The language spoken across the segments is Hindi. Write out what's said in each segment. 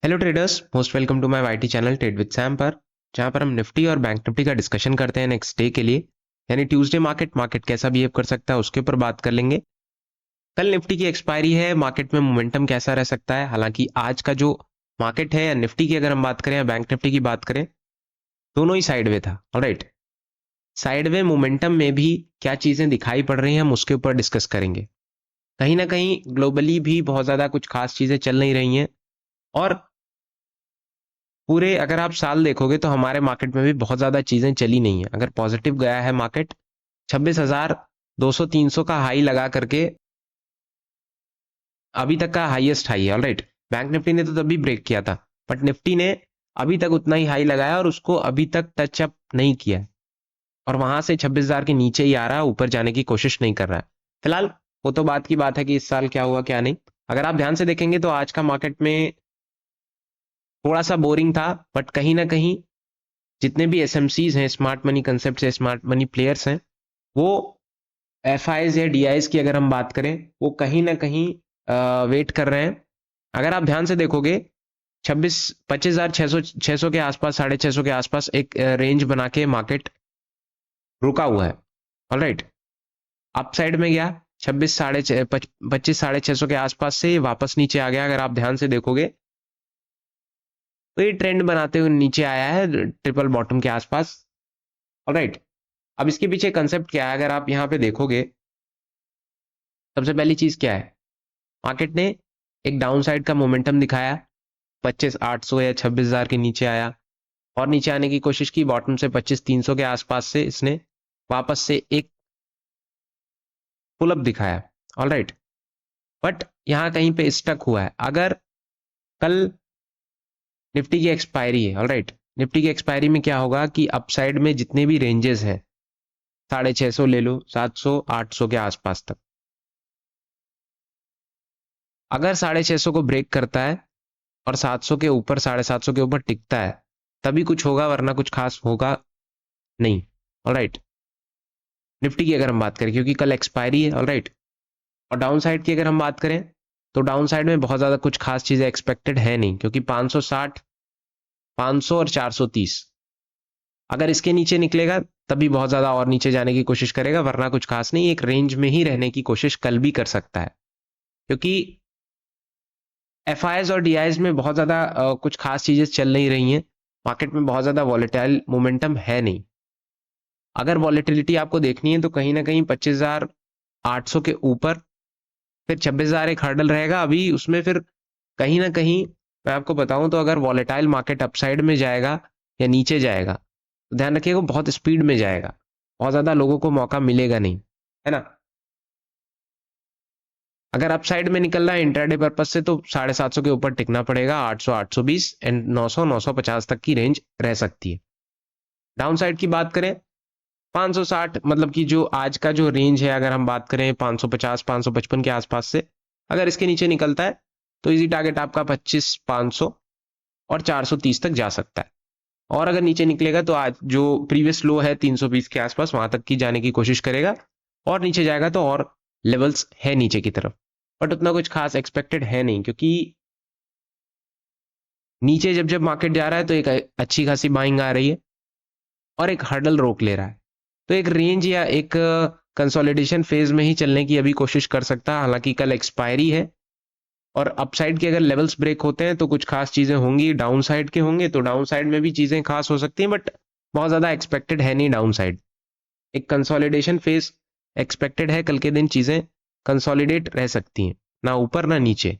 Hello traders, most welcome to my YT channel trade with Sam पर, जहां पर हम निफ्टी और बैंक निफ्टी का डिस्कशन करते हैं नेक्स्ट डे के लिए। यानी ट्यूसडे मार्केट कैसा बिहेव कर सकता है उसके ऊपर बात कर लेंगे। कल निफ्टी की एक्सपायरी है, मार्केट में मोमेंटम कैसा रह सकता है। हालांकि आज का जो मार्केट है, या निफ्टी की अगर हम बात करें या बैंक निफ्टी की बात करें, दोनों ही साइडवे था। ऑलराइट, साइडवे मोमेंटम में भी क्या चीजें दिखाई पड़ रही हैं हम उसके ऊपर डिस्कस करेंगे। कहीं ना कहीं ग्लोबली भी बहुत ज्यादा कुछ खास चीजें चल नहीं रही हैं, और पूरे अगर आप साल देखोगे तो हमारे मार्केट में भी बहुत ज्यादा चीजें चली नहीं है। अगर पॉजिटिव गया है मार्केट 26,200 300 का हाई लगा करके, अभी तक का हाईएस्ट हाई है। ऑलराइट, बैंक निफ्टी ने तो तभी ब्रेक किया था, बट निफ्टी ने अभी तक उतना ही हाई लगाया और उसको अभी तक टच अप नहीं किया है, और वहां से 26,000 के नीचे ही आ रहा है, ऊपर जाने की कोशिश नहीं कर रहा है फिलहाल। वो तो बात की बात है कि इस साल क्या हुआ क्या नहीं। अगर आप ध्यान से देखेंगे तो आज का मार्केट में थोड़ा सा बोरिंग था, बट कहीं ना कहीं जितने भी एसएमसीज हैं, स्मार्ट मनी कंसेप्ट से स्मार्ट मनी प्लेयर्स हैं, वो एफ आईज या डी आईज की अगर हम बात करें, वो कहीं ना कहीं वेट कर रहे हैं। अगर आप ध्यान से देखोगे, 25,600 के आसपास, 650 के आसपास एक रेंज बना के मार्केट रुका हुआ है। ऑलराइट, अप साइड में गया 25,650 के आसपास से वापस नीचे आ गया। अगर आप ध्यान से देखोगे तो ये ट्रेंड बनाते हुए नीचे आया है ट्रिपल बॉटम के आसपास। ऑलराइट, अब इसके पीछे कंसेप्ट क्या है, अगर आप यहां पे देखोगे, सबसे पहली चीज क्या है, मार्केट ने एक डाउन साइड का मोमेंटम दिखाया, 25,800 या 26,000 के नीचे आया, और नीचे आने की कोशिश की बॉटम से 25,300 के आसपास से इसने वापस से एक पुल अप दिखाया। ऑलराइट, बट यहां कहीं पे स्टक हुआ है। अगर कल निफ्टी की एक्सपायरी है, ऑलराइट, निफ्टी की एक्सपायरी में क्या होगा कि अपसाइड में जितने भी रेंजेस हैं, 650 ले लो, 700 800 के आसपास तक, अगर 650 को ब्रेक करता है और 700 के ऊपर, 750 के ऊपर टिकता है, तभी कुछ होगा, वरना कुछ खास होगा नहीं। ऑलराइट, निफ्टी की अगर हम बात करें, क्योंकि कल एक्सपायरी है। ऑलराइट, और डाउन साइड की अगर हम बात करें तो डाउन साइड में बहुत ज्यादा कुछ खास चीजें एक्सपेक्टेड है नहीं, क्योंकि 560, 500 और 430, अगर इसके नीचे निकलेगा तभी बहुत ज्यादा और नीचे जाने की कोशिश करेगा, वरना कुछ खास नहीं। एक रेंज में ही रहने की कोशिश कल भी कर सकता है, क्योंकि एफ और डी में बहुत ज्यादा कुछ खास चीजें चल नहीं रही हैं। मार्केट में बहुत ज्यादा वॉलेटाइल मोमेंटम है नहीं। अगर वॉलेटिलिटी आपको देखनी है तो कहीं ना कहीं 25,800 के ऊपर, फिर 26,000 एक हर्डल रहेगा अभी उसमें। फिर कहीं ना कहीं मैं आपको बताऊं तो, अगर वॉलेटाइल मार्केट अपसाइड में जाएगा या नीचे जाएगा, तो ध्यान रखिएगा बहुत स्पीड में जाएगा, बहुत ज्यादा लोगों को मौका मिलेगा नहीं, है ना। अगर अपसाइड में निकल रहा है इंट्राडे पर्पज से, तो 750 के ऊपर टिकना पड़ेगा, 800 820 एंड 900 950 तक की रेंज रह सकती है। डाउन साइड की बात करें, 560, मतलब कि जो आज का जो रेंज है, अगर हम बात करें 550 555 के आसपास से, अगर इसके नीचे निकलता है तो इजी टारगेट आपका 25,500 और 430 तक जा सकता है। और अगर नीचे निकलेगा तो आज जो प्रीवियस लो है 320 के आसपास, वहां तक की जाने की कोशिश करेगा, और नीचे जाएगा तो और लेवल्स है नीचे की तरफ, बट उतना कुछ खास एक्सपेक्टेड है नहीं, क्योंकि नीचे जब जब मार्केट जा रहा है तो एक अच्छी खासी बाइंग आ रही है और एक हर्डल रोक ले रहा है, तो एक रेंज या एक कंसोलिडेशन फेज में ही चलने की अभी कोशिश कर सकता है। हालांकि कल एक्सपायरी है, और अपसाइड के अगर लेवल्स ब्रेक होते हैं तो कुछ खास चीजें होंगी, डाउन साइड के होंगे तो डाउन साइड में भी चीजें खास हो सकती हैं, बट बहुत ज्यादा एक्सपेक्टेड है नहीं डाउन साइड। एक कंसोलिडेशन फेज एक्सपेक्टेड है, कल के दिन चीजें कंसोलिडेट रह सकती हैं, ना ऊपर ना नीचे।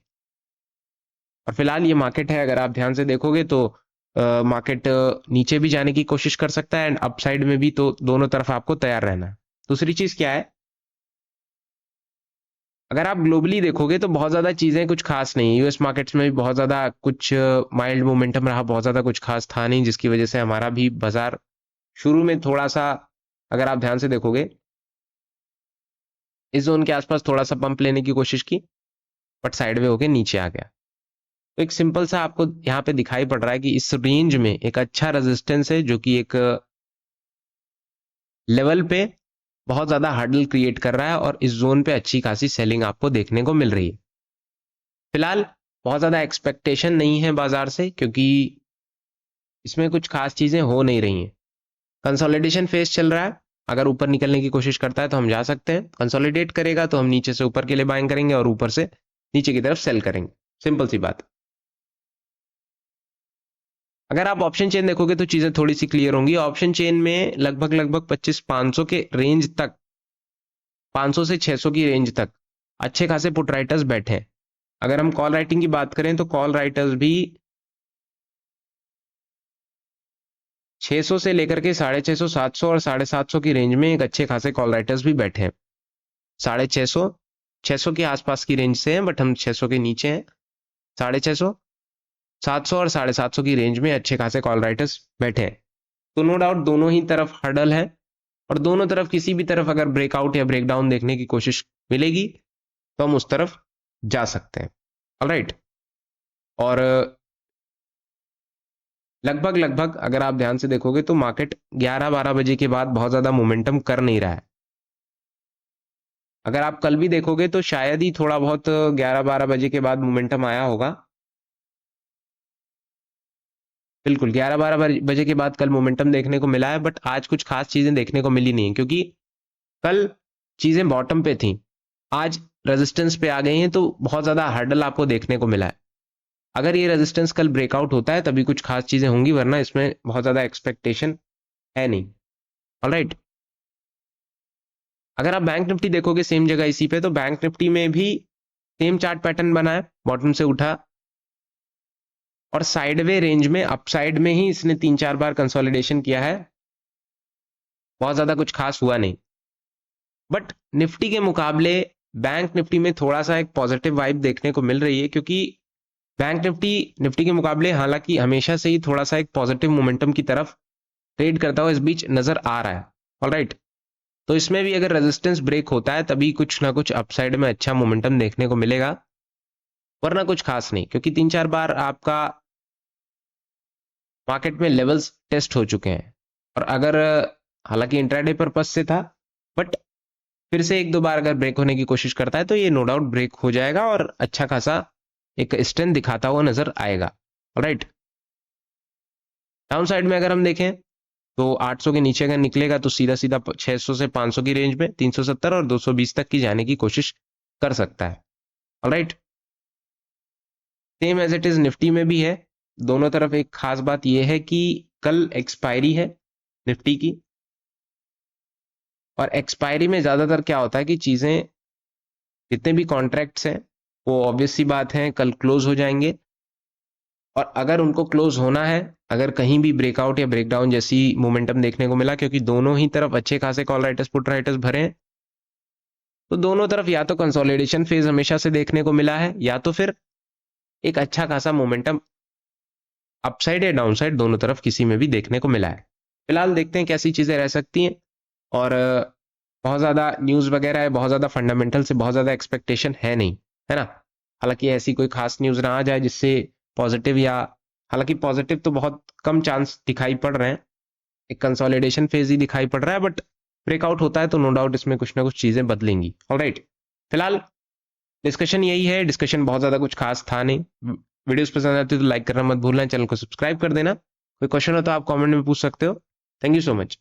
और फिलहाल ये मार्केट है, अगर आप ध्यान से देखोगे तो मार्केट नीचे भी जाने की कोशिश कर सकता है एंड अपसाइड में भी, तो दोनों तरफ आपको तैयार रहना है। दूसरी चीज क्या है, अगर आप ग्लोबली देखोगे तो बहुत ज्यादा चीजें कुछ खास नहीं है। यूएस मार्केट्स में भी बहुत ज्यादा कुछ माइल्ड मोमेंटम रहा, बहुत ज्यादा कुछ खास था नहीं, जिसकी वजह से हमारा भी बाजार शुरू में थोड़ा सा, अगर आप ध्यान से देखोगे, इस जोन के आसपास थोड़ा सा पंप लेने की कोशिश की, बट साइडवे होके नीचे आ गया। तो एक सिंपल सा आपको यहाँ पे दिखाई पड़ रहा है कि इस रेंज में एक अच्छा रेजिस्टेंस है, जो कि एक लेवल पे बहुत ज्यादा हर्डल क्रिएट कर रहा है, और इस जोन पे अच्छी खासी सेलिंग आपको देखने को मिल रही है। फिलहाल बहुत ज़्यादा एक्सपेक्टेशन नहीं है बाजार से, क्योंकि इसमें कुछ खास चीज़ें हो नहीं रही हैं। कंसोलिडेशन फेज चल रहा है, अगर ऊपर निकलने की कोशिश करता है तो हम जा सकते हैं, कंसोलिडेट करेगा तो हम नीचे से ऊपर के लिए बाइंग करेंगे और ऊपर से नीचे की तरफ सेल करेंगे, सिंपल सी बात। अगर आप ऑप्शन चेन देखोगे तो चीजें थोड़ी सी क्लियर होंगी। ऑप्शन चेन में लगभग 2500 के रेंज तक, 500 से 600 की रेंज तक अच्छे खासे पुट राइटर्स बैठे हैं। अगर हम कॉल राइटिंग की बात करें तो कॉल राइटर्स भी 600 से लेकर के 650, 700 और 750 की रेंज में एक अच्छे खासे कॉल राइटर्स भी बैठे हैं। 650, 600 के आसपास की रेंज से हैं, बट हम 600 के नीचे हैं। 650, 700 और 750 की रेंज में अच्छे खासे कॉल राइटर्स बैठे हैं। तो नो डाउट दोनों ही तरफ हर्डल है, और दोनों तरफ किसी भी तरफ अगर ब्रेकआउट या ब्रेकडाउन देखने की कोशिश मिलेगी तो हम उस तरफ जा सकते हैं। ऑलराइट, और लगभग अगर आप ध्यान से देखोगे तो मार्केट 11-12 बजे के बाद बहुत ज्यादा मोमेंटम कर नहीं रहा है। अगर आप कल भी देखोगे तो शायद ही थोड़ा बहुत 11-12 बजे के बाद मोमेंटम आया होगा। बिल्कुल 11-12 बजे के बाद कल मोमेंटम देखने को मिला है, बट आज कुछ खास चीजें देखने को मिली नहीं है, क्योंकि कल चीजें बॉटम पे थी, आज रेजिस्टेंस पे आ गई हैं, तो बहुत ज्यादा हर्डल आपको देखने को मिला है। अगर ये रेजिस्टेंस कल ब्रेकआउट होता है तभी कुछ खास चीजें होंगी, वरना इसमें बहुत ज्यादा एक्सपेक्टेशन है नहीं। ऑलराइट, अगर आप बैंक निफ्टी देखोगे सेम जगह इसी पे, तो बैंक निफ्टी में भी सेम चार्ट पैटर्न बना है, बॉटम से उठा और साइडवे रेंज में अपसाइड में ही इसने 3-4 बार कंसोलिडेशन किया है, बहुत ज्यादा कुछ खास हुआ नहीं। बट निफ्टी के मुकाबले बैंक निफ्टी में थोड़ा सा एक पॉजिटिव वाइब देखने को मिल रही है, क्योंकि बैंक निफ्टी के मुकाबले हालांकि हमेशा से ही थोड़ा सा एक पॉजिटिव मोमेंटम की तरफ ट्रेड करता हुआ इस बीच नजर आ रहा है। ऑलराइट, तो इसमें भी अगर रेजिस्टेंस ब्रेक होता है तभी कुछ ना कुछ अपसाइड में अच्छा मोमेंटम देखने को मिलेगा, वरना कुछ खास नहीं, क्योंकि 3-4 बार आपका मार्केट में लेवल्स टेस्ट हो चुके हैं। और अगर हालांकि इंट्राडे पर्पस से था, बट फिर से 1-2 बार अगर ब्रेक होने की कोशिश करता है तो ये नो डाउट ब्रेक हो जाएगा और अच्छा खासा एक स्ट्रेंथ दिखाता हुआ नजर आएगा। ऑलराइट, डाउन साइड में अगर हम देखें तो 800 के नीचे अगर निकलेगा तो सीधा सीधा 600 से 500 की रेंज में 370 और 220 तक की जाने की कोशिश कर सकता है। Alright, same as it is Nifty में भी है। दोनों तरफ एक खास बात यह है कि कल एक्सपायरी है निफ्टी की, और एक्सपायरी में ज्यादातर क्या होता है कि चीजें, जितने भी कॉन्ट्रैक्ट्स हैं वो ऑब्वियस सी बात है कल क्लोज हो जाएंगे, और अगर उनको क्लोज होना है, अगर कहीं भी ब्रेकआउट या ब्रेकडाउन जैसी मोमेंटम देखने को मिला, क्योंकि दोनों ही तरफ अच्छे खासे कॉल राइटर्स पुट राइटर्स भरे हैं, तो दोनों तरफ या तो कंसोलिडेशन फेज हमेशा से देखने को मिला है, या तो फिर एक अच्छा खासा मोमेंटम अपसाइड या डाउनसाइड दोनों तरफ किसी में भी देखने को मिला है। फिलहाल देखते हैं कैसी चीजें रह सकती हैं, और बहुत ज्यादा न्यूज वगैरह है, बहुत ज्यादा फंडामेंटल से बहुत ज्यादा एक्सपेक्टेशन है नहीं, है ना। हालांकि ऐसी कोई खास न्यूज ना आ जाए जिससे पॉजिटिव, या हालांकि पॉजिटिव तो बहुत कम चांस दिखाई पड़ रहे हैं, एक कंसोलिडेशन फेज ही दिखाई पड़ रहा है, बट ब्रेकआउट होता है तो नो डाउट इसमें कुछ ना कुछ चीजें बदलेंगी। ऑलराइट, फिलहाल डिस्कशन यही है, डिस्कशन बहुत ज्यादा कुछ खास था नहीं। वीडियोस पसंद आती है तो लाइक करना मत भूलना, चैनल को सब्सक्राइब कर देना। कोई क्वेश्चन हो तो आप कमेंट में पूछ सकते हो। Thank you so much.